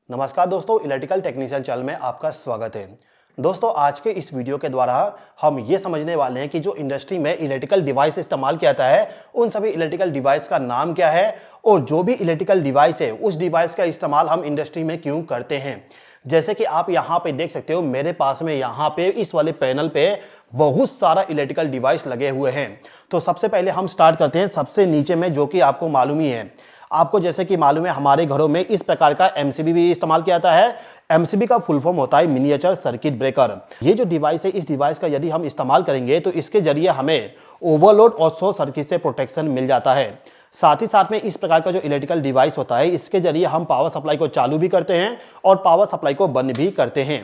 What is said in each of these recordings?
नमस्कार दोस्तों, electrical technician channel में आपका स्वागत है। दोस्तों, आज के इस वीडियो के द्वारा हम ये समझने वाले हैं कि जो इंडस्ट्री में इलेक्ट्रिकल डिवाइस इस्तेमाल किया जाता है उन सभी इलेक्ट्रिकल डिवाइस का नाम क्या है और जो भी इलेक्ट्रिकल डिवाइस है उस डिवाइस का इस्तेमाल हम इंडस्ट्री में क्यों करते हैं। जैसे कि आप यहाँ पे देख सकते हो, मेरे पास में यहाँ पे इस वाले पैनल पे बहुत सारा इलेक्ट्रिकल डिवाइस लगे हुए हैं। तो सबसे पहले हम स्टार्ट करते हैं सबसे नीचे में, जो कि आपको मालूम ही है। आपको जैसे कि मालूम है, हमारे घरों में इस प्रकार का एमसीबी भी इस्तेमाल किया जाता है। एमसीबी का फुल फॉर्म होता है मिनिएचर सर्किट ब्रेकर। ये जो डिवाइस है, इस डिवाइस का यदि हम इस्तेमाल करेंगे तो इसके जरिए हमें ओवरलोड और शॉर्ट सर्किट से प्रोटेक्शन मिल जाता है। साथ ही साथ में इस प्रकार का जो इलेक्ट्रिकल डिवाइस होता है, इसके जरिए हम पावर सप्लाई को चालू भी करते हैं और पावर सप्लाई को बंद भी करते हैं।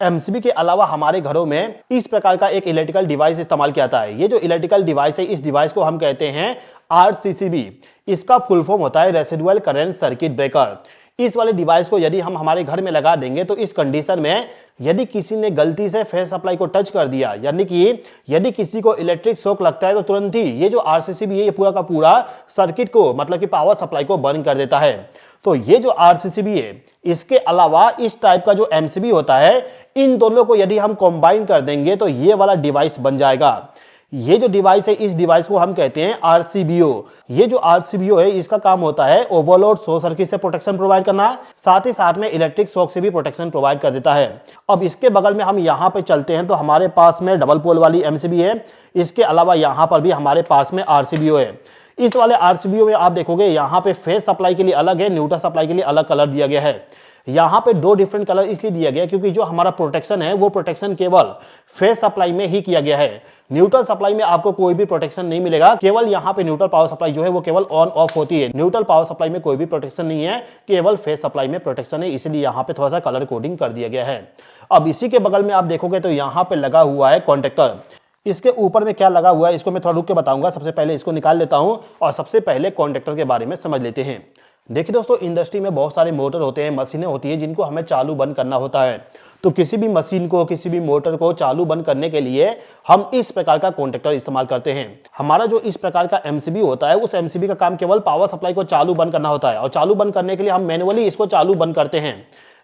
एमसीबी के अलावा हमारे घरों में इस प्रकार का एक इलेक्ट्रिकल डिवाइस इस्तेमाल किया जाता है। ये जो इलेक्ट्रिकल डिवाइस है, इस डिवाइस को हम कहते हैं आरसीसीबी। इसका फुल फॉर्म होता है रेसिडुअल करंट सर्किट ब्रेकर। इस वाले डिवाइस को यदि हम हमारे घर में लगा देंगे तो इस कंडीशन में यदि किसी ने गलती से फेस सप्लाई को टच कर दिया, यानी कि यदि किसी को इलेक्ट्रिक शॉक लगता है, तो तुरंत ही ये जो आरसीसीबी है, ये पूरा का पूरा सर्किट को, मतलब कि पावर सप्लाई को बंद कर देता है। तो ये जो आरसीसीबी है, इसके अलावा इस टाइप का जो एमसीबी होता है, इन दोनों को यदि हम कंबाइन कर देंगे तो ये वाला डिवाइस बन जाएगा। ये जो डिवाइस है, इस डिवाइस को हम कहते हैं आरसीबीओ। ये जो आरसीबीओ है, इसका काम होता है ओवरलोड शॉर्ट सर्किट से प्रोटेक्शन प्रोवाइड करना, साथ ही साथ में इलेक्ट्रिक शॉक से भी प्रोटेक्शन प्रोवाइड कर देता है। अब इसके बगल में हम यहाँ पे चलते हैं तो हमारे पास में डबल पोल वाली एमसीबी है। इसके अलावा यहाँ पर भी हमारे पास में आरसीबीओ है। इस वाले आरसीबीओ में आप देखोगे यहाँ पे फेज सप्लाई के लिए अलग है, न्यूट्रल सप्लाई के लिए अलग कलर दिया गया है। यहाँ पे दो डिफरेंट कलर इसलिए दिया गया क्योंकि जो हमारा प्रोटेक्शन है वो प्रोटेक्शन केवल फेज सप्लाई में ही किया गया है। न्यूट्रल सप्लाई में आपको कोई भी प्रोटेक्शन नहीं मिलेगा। केवल यहाँ पे न्यूट्रल पावर सप्लाई जो है वो केवल ऑन ऑफ होती है। न्यूट्रल पावर सप्लाई में कोई भी प्रोटेक्शन नहीं है, केवल फेज सप्लाई में प्रोटेक्शन है, इसलिए यहाँ पे थोड़ा सा कलर कोडिंग कर दिया गया है। अब इसी के बगल में आप देखोगे तो यहाँ पे लगा हुआ है कॉन्टेक्टर। इसके ऊपर में क्या लगा हुआ है इसको मैं थोड़ा रुक के बताऊंगा। सबसे पहले इसको निकाल लेता हूं और सबसे पहले कॉन्टेक्टर के बारे में समझ लेते हैं। देखिए दोस्तों, इंडस्ट्री में बहुत सारे मोटर होते हैं, मशीनें होती हैं, जिनको हमें चालू बंद करना होता है। तो किसी भी मशीन को, किसी भी मोटर को चालू बंद करने के लिए हम इस प्रकार का कॉन्टेक्टर इस्तेमाल करते हैं। हमारा जो इस प्रकार का एमसीबी होता है, उस एमसीबी का काम केवल पावर सप्लाई को चालू बंद करना होता है और चालू बंद करने के लिए हम मैनुअली इसको चालू बंद करते हैं।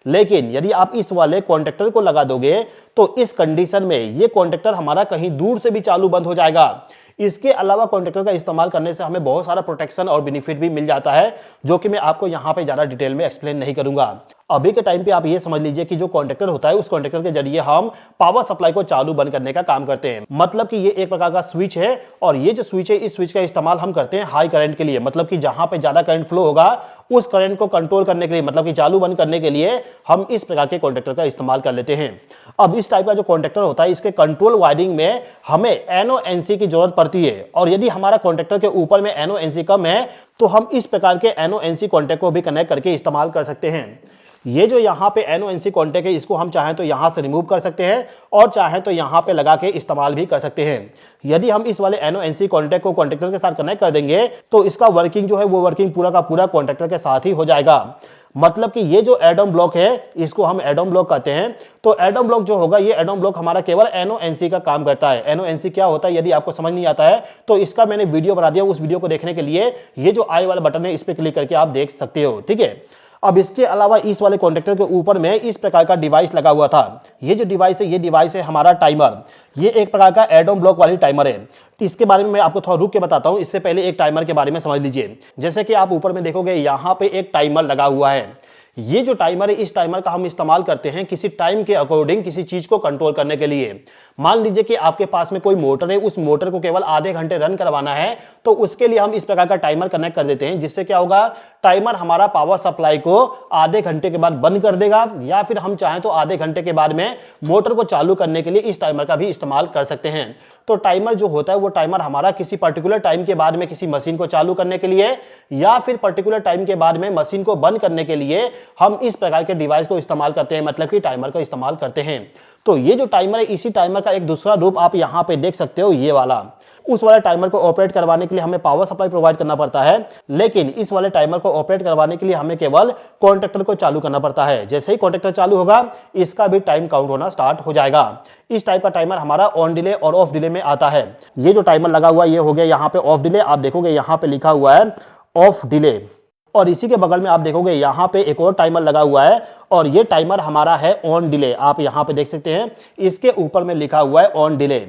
लेकिन यदि आप इस वाले कॉन्टेक्टर को लगा दोगे तो इस कंडीशन में ये कॉन्टेक्टर हमारा कहीं दूर से भी चालू बंद हो जाएगा। इसके अलावा कॉन्टेक्टर का इस्तेमाल करने से हमें बहुत सारा प्रोटेक्शन और बेनिफिट भी मिल जाता है, जो कि मैं आपको यहाँ पे ज़्यादा डिटेल में एक्सप्लेन नहीं करूंगा। अभी के टाइम पे आप ये समझ लीजिए कि जो कॉन्टेक्टर होता है, उस कॉन्टेक्टर के जरिए हम पावर सप्लाई को चालू बंद करने का काम करते हैं। मतलब कि ये एक प्रकार का स्विच है और ये जो स्विच है, इस स्विच का इस्तेमाल हम करते हैं हाई करंट के लिए। मतलब कि जहां पे ज्यादा करंट फ्लो होगा उस करंट को कंट्रोल करने के लिए, मतलब कि चालू बंद करने के लिए हम इस प्रकार के कॉन्टेक्टर का इस्तेमाल कर लेते हैं। अब इस टाइप का जो कॉन्टेक्टर होता है, इसके कंट्रोल वायरिंग में हमें NONC की जरूरत पड़ती है और यदि हमारा कॉन्टेक्टर के ऊपर में NONC कम है तो हम इस प्रकार के NONC कॉन्टेक्ट को भी कनेक्ट करके इस्तेमाल कर सकते हैं। ये जो यहाँ पे NONC कॉन्टेक्ट है, इसको हम चाहें तो यहाँ से रिमूव कर सकते हैं और चाहें तो यहाँ पे लगा के इस्तेमाल भी कर सकते हैं। यदि हम इस वाले NONC कॉन्टेक्ट को कॉन्टेक्टर के साथ कनेक्ट कर देंगे तो इसका वर्किंग जो है वो वर्किंग पूरा का पूरा कॉन्टेक्टर के साथ ही हो जाएगा। मतलब कि ये जो एडम ब्लॉक है, इसको हम एडम ब्लॉक कहते हैं। तो एडम ब्लॉक जो होगा, ये एडम ब्लॉक हमारा केवल NONC का काम करता है। NONC क्या होता है, यदि आपको समझ नहीं आता है तो इसका मैंने वीडियो बना दिया। उस वीडियो को देखने के लिए ये जो आई वाला बटन है, इस पर क्लिक करके आप देख सकते हो, ठीक है। अब इसके अलावा इस वाले कॉन्टेक्टर के ऊपर में इस प्रकार का डिवाइस लगा हुआ था। ये जो डिवाइस है, ये डिवाइस है हमारा टाइमर। ये एक प्रकार का एडम ब्लॉक वाली टाइमर है। इसके बारे में मैं आपको थोड़ा रुक के बताता हूं। इससे पहले एक टाइमर के बारे में समझ लीजिए। जैसे कि आप ऊपर में देखोगे, यहाँ पे एक टाइमर लगा हुआ है। ये जो टाइमर है, इस टाइमर का हम इस्तेमाल करते हैं किसी टाइम के अकॉर्डिंग किसी चीज को कंट्रोल करने के लिए। मान लीजिए कि आपके पास में कोई मोटर है, उस मोटर को केवल आधे घंटे रन करवाना है, तो उसके लिए हम इस प्रकार का टाइमर कनेक्ट कर देते हैं, जिससे क्या होगा, टाइमर हमारा पावर सप्लाई को आधे घंटे के बाद बंद कर देगा, या फिर हम चाहें तो आधे घंटे के बाद में मोटर को चालू करने के लिए इस टाइमर का भी इस्तेमाल कर सकते हैं। तो टाइमर जो होता है, वो टाइमर हमारा किसी पर्टिकुलर टाइम के बाद में किसी मशीन को चालू करने के लिए या फिर पर्टिकुलर टाइम के बाद में मशीन को बंद करने के लिए हम इस प्रकार के डिवाइस को इस्तेमाल करते हैं, मतलब कि टाइमर का इस्तेमाल करते हैं। तो ये जो टाइमर है, इसी टाइमर का एक दूसरा रूप आप यहाँ पे देख सकते हो, ये वाला। उस वाले टाइमर को ऑपरेट करवाने के लिए हमें पावर सप्लाई प्रोवाइड करना पड़ता है, लेकिन इस वाले टाइमर को ऑपरेट करवाने के लिए हमें केवल कॉन्टेक्टर को चालू करना पड़ता है। जैसे ही कॉन्टेक्टर चालू होगा, इसका भी टाइम काउंट होना स्टार्ट हो जाएगा। इस टाइप का टाइमर हमारा ऑन डिले और ऑफ डिले में आता है। ये जो टाइमर लगा हुआ है, ये हो गया यहाँ पे ऑफ डिले। आप देखोगे यहाँ पे लिखा हुआ है ऑफ डिले। और इसी के बगल में आप देखोगे यहाँ पे एक और टाइमर लगा हुआ है और ये टाइमर हमारा है ऑन डिले। आप यहाँ पे देख सकते हैं इसके ऊपर में लिखा हुआ है on delay.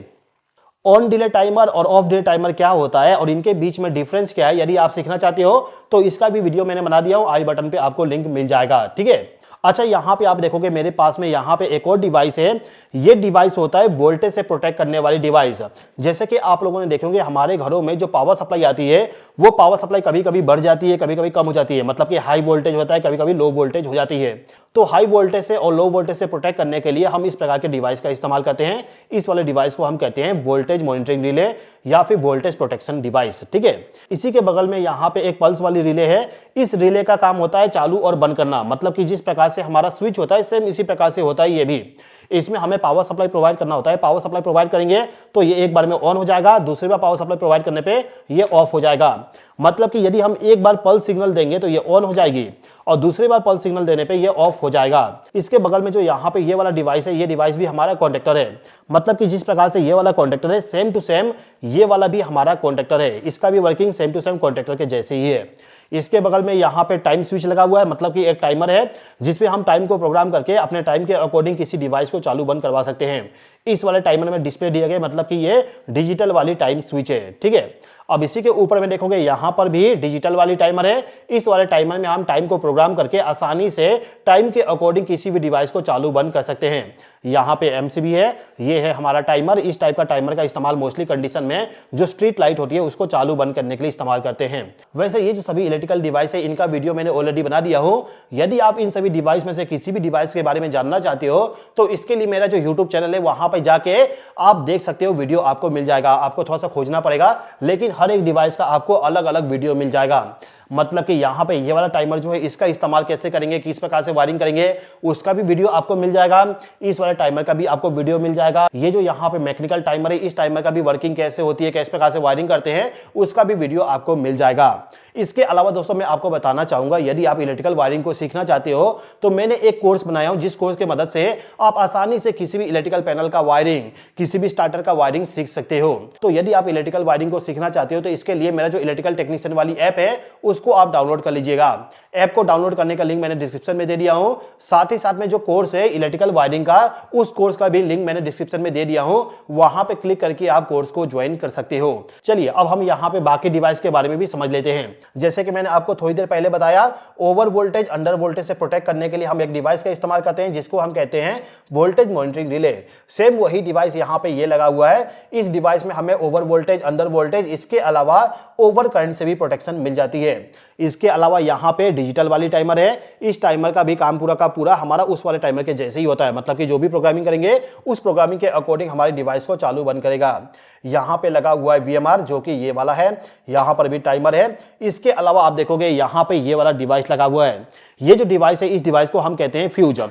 On delay timer और ऑफ डिले टाइमर क्या होता है और इनके बीच में डिफरेंस क्या है, यदि आप सीखना चाहते हो तो इसका भी वीडियो मैंने बना दिया हूं, आई बटन पे आपको लिंक मिल जाएगा। ठीक है, अच्छा यहाँ पे आप देखोगे मेरे पास में यहाँ पे एक और डिवाइस है। ये डिवाइस होता है वोल्टेज से प्रोटेक्ट करने वाली डिवाइस। जैसे कि आप लोगों ने देखेंगे हमारे घरों में जो पावर सप्लाई आती है वो पावर सप्लाई कभी कभी बढ़ जाती है, कभी कभी कम हो जाती है, मतलब कि हाई वोल्टेज होता है, कभी कभी लो वोल्टेज हो जाती है। तो हाई वोल्टेज से और लो वोल्टेज से प्रोटेक्ट करने के लिए हम इस प्रकार के डिवाइस का इस्तेमाल करते हैं। इस वाले डिवाइस को हम कहते हैं वोल्टेज मॉनिटरिंग रिले या फिर वोल्टेज प्रोटेक्शन डिवाइस। ठीक है, इसी के बगल में यहाँ पे एक पल्स वाली रिले है। इस रिले का काम होता है चालू और बंद करना, मतलब कि जिस प्रकार से हमारा स्विच होता है सेम इसी प्रकार से होता है ये भी। इसमें हमें पावर सप्लाई प्रोवाइड करना होता है। पावर सप्लाई प्रोवाइड करेंगे तो ये एक बार में ऑन हो जाएगा, दूसरी बार पावर सप्लाई प्रोवाइड करने पे ये ऑफ हो जाएगा। मतलब कि यदि हम एक बार पल्स सिग्नल देंगे तो ये ऑन हो जाएगी और दूसरी बार पल्स सिग्नल देने पे ये ऑफ हो जाएगा। इसके बगल में जो यहाँ पे ये वाला डिवाइस है, ये डिवाइस भी हमारा कॉन्टेक्टर है। मतलब कि जिस प्रकार से ये वाला कॉन्टेक्टर है सेम टू सेम ये वाला भी हमारा कॉन्टेक्टर है। इसका भी working same to same contactor के जैसे ही है। इसके बगल में यहाँ पे टाइम स्विच लगा हुआ है, मतलब कि एक टाइमर है जिसपे हम टाइम को प्रोग्राम करके अपने टाइम के अकॉर्डिंग किसी डिवाइस को चालू बंद करवा सकते हैं। इस वाले टाइमर में डिस्प्ले दिया गया, मतलब कि ये डिजिटल वाली टाइम स्विच है। ठीक है, अब इसी के ऊपर में देखोगे यहाँ पर भी डिजिटल वाली टाइमर है। इस वाले टाइमर में हम टाइम को प्रोग्राम करके आसानी से टाइम के अकॉर्डिंग किसी भी डिवाइस को चालू बंद कर सकते हैं। यहाँ पे एमसीबी है, ये है हमारा टाइमर। इस टाइप का टाइमर का इस्तेमाल मोस्टली कंडीशन में जो स्ट्रीट लाइट होती है उसको चालू बंद करने के लिए इस्तेमाल करते हैं। वैसे ये जो सभी इलेक्ट्रिकल डिवाइस है इनका वीडियो मैंने ऑलरेडी बना दिया हूँ। यदि आप इन सभी डिवाइस में से किसी भी डिवाइस के बारे में जानना चाहते हो तो इसके लिए मेरा जो यूट्यूब चैनल है वहां पर जाके आप देख सकते हो, वीडियो आपको मिल जाएगा। आपको थोड़ा सा खोजना पड़ेगा लेकिन हर एक डिवाइस का आपको अलग अलग वीडियो मिल जाएगा। मतलब कि यहाँ पे ये वाला टाइमर जो है इसका इस्तेमाल कैसे करेंगे, किस प्रकार से वायरिंग करेंगे उसका भी वीडियो आपको मिल जाएगा। इस वाले टाइमर का भी आपको वीडियो मिल जाएगा। ये जो यहाँ पे मैकेनिकल टाइमर है इस टाइमर का भी वर्किंग कैसे होती है, किस प्रकार से वायरिंग करते हैं उसका भी वीडियो आपको मिल जाएगा। इसके अलावा दोस्तों मैं आपको बताना चाहूंगा यदि आप इलेक्ट्रिकल वायरिंग को सीखना चाहते हो तो मैंने एक कोर्स बनाया हूं जिस कोर्स की मदद से आप आसानी से किसी भी इलेक्ट्रिकल पैनल का वायरिंग, किसी भी स्टार्टर का वायरिंग सीख सकते हो। तो यदि आप इलेक्ट्रिकल वायरिंग को सीखना चाहते हो तो इसके लिए मेरा जो इलेक्ट्रिकल टेक्नीशियन वाली ऐप है उसको आप डाउनलोड कर लीजिएगा। ऐप को डाउनलोड करने का लिंक मैंने डिस्क्रिप्शन में दे दिया हूं। साथ ही साथ में जो कोर्स है इलेक्ट्रिकल वायरिंग का उस कोर्स का भी लिंक मैंने डिस्क्रिप्शन में दे दिया हूं, वहां पे क्लिक करके आप कोर्स को ज्वाइन कर सकते हो। चलिए अब हम यहां पे बाकी डिवाइस के बारे में भी समझ लेते हैं। जैसे कि मैंने आपको थोड़ी देर पहले बताया ओवर वोल्टेज अंडर वोल्टेज से प्रोटेक्ट करने के लिए हम एक डिवाइस का इस्तेमाल करते हैं जिसको हम कहते हैं वोल्टेज मॉनिटरिंग रिले। सेम वही डिवाइस यहां पे ये लगा हुआ है। इस डिवाइस में हमें ओवर वोल्टेज, अंडर वोल्टेज, इसके अलावा ओवर करंट से भी प्रोटेक्शन मिल जाती है। इसके अलावा यहाँ पे डिजिटल वाली टाइमर है। इस टाइमर का भी काम पूरा का पूरा हमारा उस वाले टाइमर के जैसे ही होता है, मतलब कि जो भी प्रोग्रामिंग करेंगे उस प्रोग्रामिंग के अकॉर्डिंग हमारे डिवाइस को चालू बंद करेगा। यहाँ पे लगा हुआ है वीएमआर जो कि ये वाला है, यहाँ पर भी टाइमर है। इसके अलावा आप देखोगे यहाँ पे ये वाला डिवाइस लगा हुआ है। ये जो डिवाइस है इस डिवाइस को हम कहते हैं फ्यूज।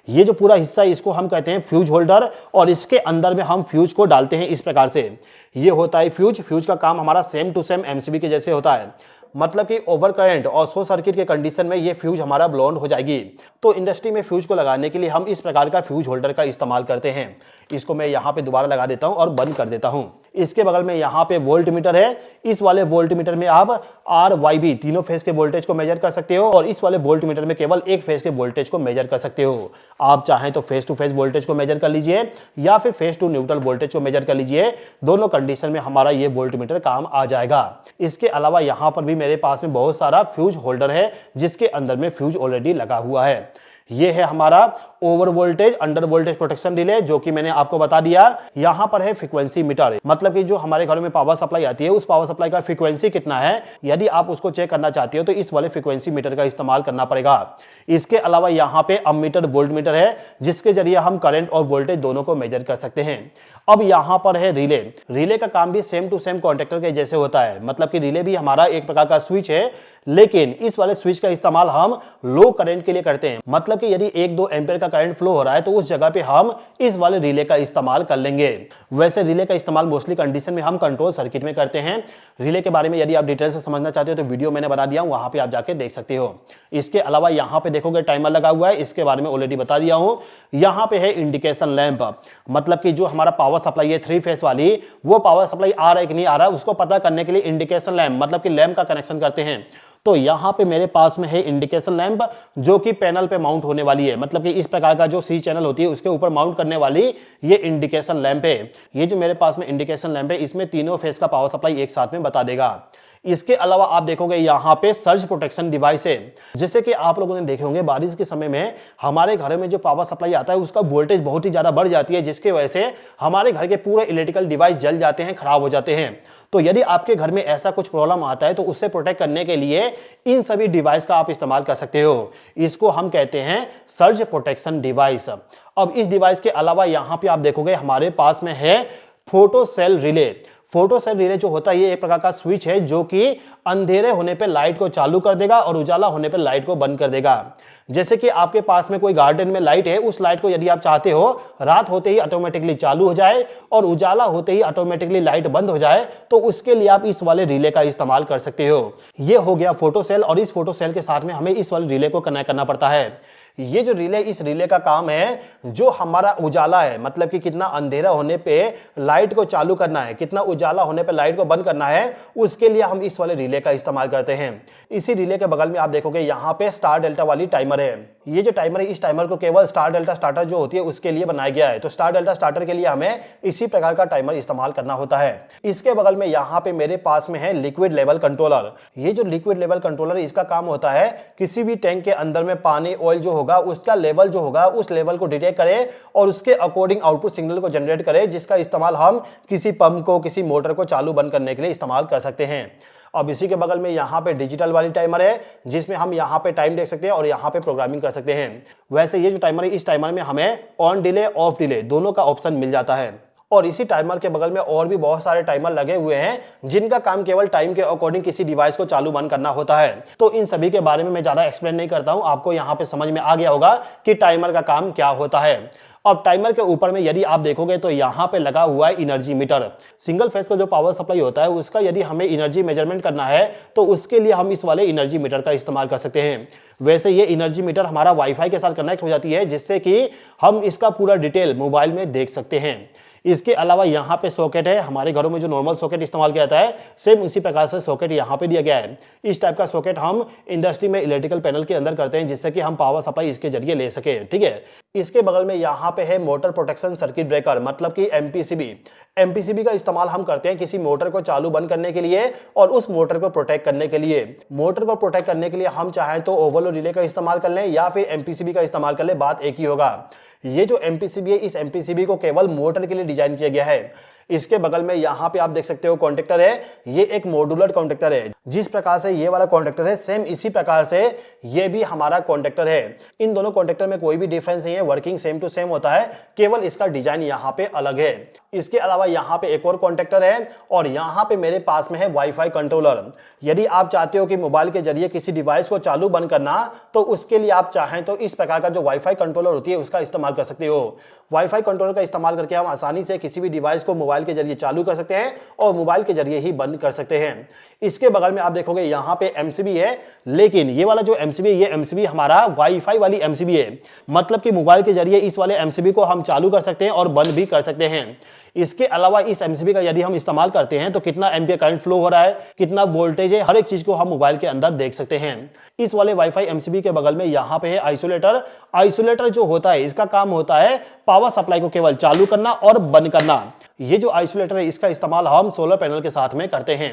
ये जो पूरा हिस्सा है इसको हम कहते हैं फ्यूज होल्डर और इसके अंदर में हम फ्यूज को डालते हैं इस प्रकार से। ये होता है फ्यूज। फ्यूज का काम हमारा सेम टू सेम एमसीबी के जैसे होता है, मतलब कि ओवर करंट और शॉर्ट सर्किट के कंडीशन में ये फ्यूज हमारा ब्लोंड हो जाएगी। तो इंडस्ट्री में फ्यूज को लगाने के लिए हम इस प्रकार का फ्यूज होल्डर का इस्तेमाल करते हैं। इसको मैं यहाँ पे दोबारा लगा देता हूँ और बंद कर देता हूँ। इसके बगल में यहाँ पे वोल्ट मीटर है। इस वाले वोल्ट मीटर में आप आर वाई बी तीनों फेज के वोल्टेज को मेजर कर सकते हो और इस वाले वोल्ट मीटर में केवल एक फेज के वोल्टेज को मेजर कर सकते हो। आप चाहें तो फेज टू फेज वोल्टेज को मेजर कर लीजिए या फिर फेज टू न्यूट्रल वोल्टेज को मेजर कर लीजिए। दोनों कंडीशन में हमारा ये वोल्ट मीटर काम आ जाएगा। इसके अलावा यहाँ पर भी मेरे पास में बहुत सारा फ्यूज होल्डर है जिसके अंदर में फ्यूज ऑलरेडी लगा हुआ है। ये है हमारा over voltage under voltage protection relay जो कि मैंने आपको बता दिया। यहां पर है फ्रीक्वेंसी मीटर, मतलब कि जो हमारे घरों में पावर सप्लाई आती है उस पावर सप्लाई का फ्रीक्वेंसी कितना है, यदि आप उसको चेक करना चाहते हो तो इस वाले फ्रीक्वेंसी मीटर का इस्तेमाल करना पड़ेगा। इसके अलावा यहाँ पे अमीटर, वोल्ट मीटर है जिसके जरिए हम करंट और वोल्टेज दोनों को मेजर कर सकते हैं। अब यहाँ पर है रिले। रिले का काम भी सेम टू सेम कॉन्टेक्टर के जैसे होता है, मतलब कि रिले भी हमारा एक प्रकार का स्विच है, लेकिन इस वाले स्विच का इस्तेमाल हम लो करंट के लिए करते हैं। मतलब कि यदि 1-2 एम्पीयर का करंट फ्लो हो रहा है तो उस जगह पे हम इस वाले रिले का इस्तेमाल कर लेंगे। वैसे रिले का इस्तेमाल मोस्टली कंडीशन में हम कंट्रोल सर्किट में करते हैं। रिले के बारे में यदि आप डिटेल से समझना चाहते हो तो वीडियो मैंने बना दिया हूं, वहां पे आप जाके देख सकते हो। इसके अलावा यहाँ पे देखोगे टाइमर लगा हुआ है, इसके बारे में ऑलरेडी बता दिया हूं। यहाँ पे है इंडिकेशन लैंप, मतलब कि जो हमारा पावर सप्लाई है 3 फेज वाली, वो पावर सप्लाई आ रहा है कि नहीं आ रहा है उसको पता करने के लिए इंडिकेशन लैंप, मतलब कि लैंप का कनेक्शन करते हैं। तो यहाँ पे मेरे पास में है इंडिकेशन लैंप जो कि पैनल पे माउंट होने वाली है, मतलब कि इस प्रकार का जो सी चैनल होती है उसके ऊपर माउंट करने वाली ये इंडिकेशन लैंप है। ये जो मेरे पास में इंडिकेशन लैंप है इसमें तीनों फेस का पावर सप्लाई एक साथ में बता देगा। इसके अलावा आप देखोगे यहाँ पे सर्ज प्रोटेक्शन डिवाइस है। जैसे कि आप लोगों ने देखे होंगे बारिश के समय में हमारे घर में जो पावर सप्लाई आता है उसका वोल्टेज बहुत ही ज्यादा बढ़ जाती है, जिसकी वजह से हमारे घर के पूरे इलेक्ट्रिकल डिवाइस जल जाते हैं, खराब हो जाते हैं। तो यदि आपके घर में ऐसा कुछ प्रॉब्लम आता है तो उससे प्रोटेक्ट करने के लिए इन सभी डिवाइस का आप इस्तेमाल कर सकते हो। इसको हम कहते हैं सर्ज प्रोटेक्शन डिवाइस। अब इस डिवाइस के अलावा यहाँ पे आप देखोगे हमारे पास में है photo cell relay. Photo cell relay जो होता है ये एक प्रकार का स्विच है जो कि अंधेरे होने पे लाइट को चालू कर देगा और उजाला होने पे लाइट को बंद कर देगा। जैसे कि आपके पास में कोई गार्डन में लाइट है, उस लाइट को यदि आप चाहते हो रात होते ही ऑटोमेटिकली चालू हो जाए और उजाला होते ही ऑटोमेटिकली लाइट बंद हो जाए, तो उसके लिए आप इस वाले रिले का इस्तेमाल कर सकते हो। ये हो गया फोटो सेल, और इस फोटो सेल के साथ में हमें इस वाले रिले को कनेक्ट करना पड़ता है। ये जो रिले, इस रिले का काम है जो हमारा उजाला है, मतलब कि कितना अंधेरा होने पे लाइट को चालू करना है, कितना उजाला होने पे लाइट को बंद करना है, उसके लिए हम इस वाले रिले का इस्तेमाल करते हैं। इसी रिले के बगल में आप देखोगे यहाँ पे स्टार डेल्टा वाली टाइमर है। ये जो टाइमर है इस टाइमर को केवल स्टार डेल्टा स्टार्टर जो होती है उसके लिए बनाया गया है। तो स्टार डेल्टा स्टार्टर के लिए हमें इसी प्रकार का टाइमर इस्तेमाल करना होता है। इसके बगल में यहाँ पे मेरे पास में है लिक्विड लेवल कंट्रोलर। ये जो लिक्विड लेवल कंट्रोलर, इसका काम होता है किसी भी टैंक के अंदर में पानी, ऑयल जो होगा उसका लेवल जो होगा उस लेवल को डिटेक्ट करे और उसके अकॉर्डिंग आउटपुट सिग्नल को जनरेट करे, जिसका इस्तेमाल हम किसी पंप को, किसी मोटर को चालू बंद करने के लिए इस्तेमाल कर सकते हैं। अब इसी के बगल में यहाँ पे डिजिटल वाली टाइमर है जिसमें हम यहाँ पे टाइम देख सकते हैं और यहाँ पे प्रोग्रामिंग कर सकते हैं। वैसे ये जो टाइमर है इस टाइमर में हमें ऑन डिले, ऑफ डिले दोनों का ऑप्शन मिल जाता है। और इसी टाइमर के बगल में और भी बहुत सारे टाइमर लगे हुए हैं जिनका काम केवल टाइम के अकॉर्डिंग किसी डिवाइस को चालू बंद करना होता है। तो इन सभी के बारे में मैं ज्यादा एक्सप्लेन नहीं करता हूं, आपको यहाँ पे समझ में आ गया होगा कि टाइमर का काम क्या होता है। अब टाइमर के ऊपर में यदि आप देखोगे तो यहाँ पे लगा हुआ है एनर्जी मीटर। सिंगल फेज का जो पावर सप्लाई होता है उसका यदि हमें एनर्जी मेजरमेंट करना है तो उसके लिए हम इस वाले एनर्जी मीटर का इस्तेमाल कर सकते हैं। वैसे ये एनर्जी मीटर हमारा वाईफाई के साथ कनेक्ट हो जाती है, जिससे कि हम इसका पूरा डिटेल मोबाइल में देख सकते हैं। इसके अलावा यहाँ पे सॉकेट है। हमारे घरों में जो नॉर्मल सॉकेट इस्तेमाल किया जाता है सेम उसी प्रकार से सॉकेट यहाँ पे दिया गया है। इस टाइप का सॉकेट हम इंडस्ट्री में इलेक्ट्रिकल पैनल के अंदर करते हैं जिससे कि हम पावर सप्लाई इसके जरिए ले सके। ठीक है, इसके बगल में यहाँ पे है मोटर प्रोटेक्शन सर्किट ब्रेकर, मतलब कि एमपीसीबी। एमपीसीबी का इस्तेमाल हम करते हैं किसी मोटर को चालू बंद करने के लिए और उस मोटर को प्रोटेक्ट करने के लिए। मोटर को प्रोटेक्ट करने के लिए हम चाहें तो ओवरलोड रिले का इस्तेमाल कर लें या फिर एमपीसीबी का इस्तेमाल कर लें, बात एक ही होगा। ये जो एमपीसीबी है इस एमपीसीबी को केवल मोटर के लिए डिजाइन किया गया है। इसके बगल में यहाँ पे आप देख सकते हो कॉन्टेक्टर है। ये एक मॉड्यूलर कॉन्टेक्टर है। जिस प्रकार से ये वाला कॉन्टेक्टर है सेम इसी प्रकार से ये भी हमारा कॉन्टेक्टर है। इन दोनों कॉन्टेक्टर में कोई भी डिफरेंस नहीं है, वर्किंग सेम टू सेम होता है, केवल इसका डिजाइन यहाँ पे अलग है। इसके अलावा यहाँ पे एक और कॉन्टेक्टर है और यहाँ पे मेरे पास में है वाईफाई कंट्रोलर। यदि आप चाहते हो कि मोबाइल के जरिए किसी डिवाइस को चालू बंद करना तो उसके लिए आप चाहें तो इस प्रकार का जो वाईफाई कंट्रोलर होती है उसका इस्तेमाल कर सकते हो। वाईफाई कंट्रोलर का इस्तेमाल करके हम आसानी से किसी भी डिवाइस को मोबाइल के जरिए चालू कर सकते हैं और मोबाइल के जरिए ही बंद कर सकते हैं। इसके बगल में आप देखोगे यहाँ पे एमसीबी है, लेकिन ये वाला जो एमसीबी है ये एमसीबी हमारा वाईफाई वाली एमसीबी है, मतलब कि मोबाइल के जरिए इस वाले एमसीबी को हम चालू कर सकते हैं और बंद भी कर सकते हैं। इसके अलावा इस एमसीबी का यदि हम इस्तेमाल करते हैं तो कितना एम्पियर करंट फ्लो हो रहा है, कितना वोल्टेज है, हर एक चीज को हम मोबाइल के अंदर देख सकते हैं। इस वाले वाईफाई एमसीबी के बगल में यहाँ पे है आइसोलेटर। आइसोलेटर जो होता है इसका काम होता है पावर सप्लाई को केवल चालू करना और बंद करना। ये जो आइसोलेटर है इसका इस्तेमाल हम सोलर पैनल के साथ में करते हैं।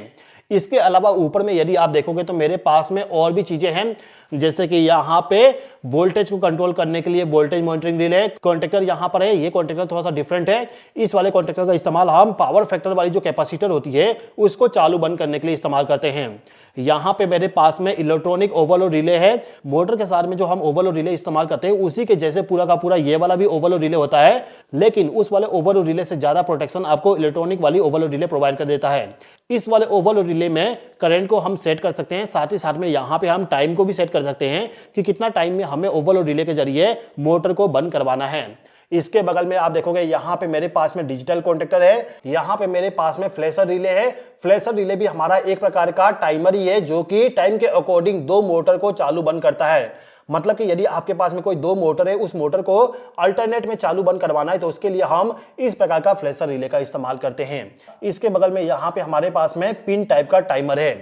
इसके अलावा ऊपर में यदि आप देखोगे तो मेरे पास में और भी चीजें हैं, जैसे कि यहाँ पे वोल्टेज को कंट्रोल करने के लिए वोल्टेज मॉनिटरिंग रिले कॉन्टेक्टर यहाँ पर है। ये कॉन्टेक्टर थोड़ा सा डिफरेंट है। इस वाले कॉन्टेक्टर का इस्तेमाल हम पावर फैक्टर वाली जो कैपेसिटर होती है उसको चालू बंद करने के लिए इस्तेमाल करते हैं। यहाँ पे मेरे पास में इलेक्ट्रॉनिक ओवरलोड रिले है। मोटर के साथ में जो हम ओवरलोड रिले इस्तेमाल करते हैं उसी के जैसे पूरा का पूरा ये वाला भी ओवरलोड रिले होता है, लेकिन उस वाले ओवरलोड रिले से ज्यादा प्रोटेक्शन आपको इलेक्ट्रॉनिक वाली ओवरलोड रिले प्रोवाइड कर देता है। इस वाले ओवरलोड रिले में करंट को हम सेट कर सकते हैं, साथ ही साथ में यहाँ पे हम टाइम को भी सेट कर सकते हैं कि कितना टाइम में हमें ओवरलोड रिले के जरिए मोटर को बंद करवाना है। इसके बगल में आप देखोगे यहाँ पे मेरे पास में डिजिटल कॉन्टेक्टर है। यहाँ पे मेरे पास में फ्लैशर रिले है। फ्लैशर रिले भी हमारा एक प्रकार का टाइमर ही है जो कि टाइम के अकॉर्डिंग दो मोटर को चालू बंद करता है। मतलब कि यदि आपके पास में कोई दो मोटर है, उस मोटर को अल्टरनेट में चालू बंद करवाना है तो उसके लिए हम इस प्रकार का फ्लैशर रिले का इस्तेमाल करते हैं। इसके बगल में यहाँ पे हमारे पास में पिन टाइप का टाइमर है।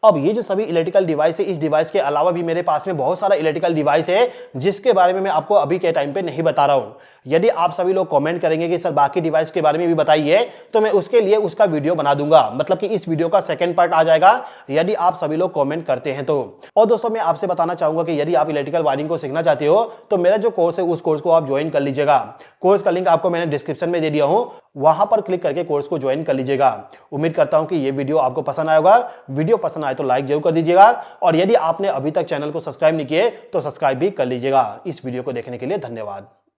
अब ये जो सभी इलेक्ट्रिकल डिवाइस है, इस डिवाइस के अलावा भी मेरे पास में बहुत सारा इलेक्ट्रिकल डिवाइस है जिसके बारे में मैं आपको अभी के टाइम पे नहीं बता रहा हूं। यदि आप सभी लोग कमेंट करेंगे कि सर बाकी डिवाइस के बारे में भी बताइए, तो मैं उसके लिए उसका वीडियो बना दूंगा, मतलब कि इस वीडियो का सेकंड पार्ट आ जाएगा यदि आप सभी लोग कमेंट करते हैं तो। और दोस्तों मैं आपसे बताना चाहूंगा कि यदि आप इलेक्ट्रिकल वायरिंग को सीखना चाहते हो तो मेरा जो कोर्स है उस कोर्स को आप ज्वाइन कर लीजिएगा। कोर्स का लिंक आपको मैंने डिस्क्रिप्शन में दे दिया हूं, वहां पर क्लिक करके कोर्स को ज्वाइन कर लीजिएगा। उम्मीद करता हूं कि ये वीडियो आपको पसंद आएगा। वीडियो पसंद आए तो लाइक जरूर कर दीजिएगा, और यदि आपने अभी तक चैनल को सब्सक्राइब नहीं किए तो सब्सक्राइब भी कर लीजिएगा। इस वीडियो को देखने के लिए धन्यवाद।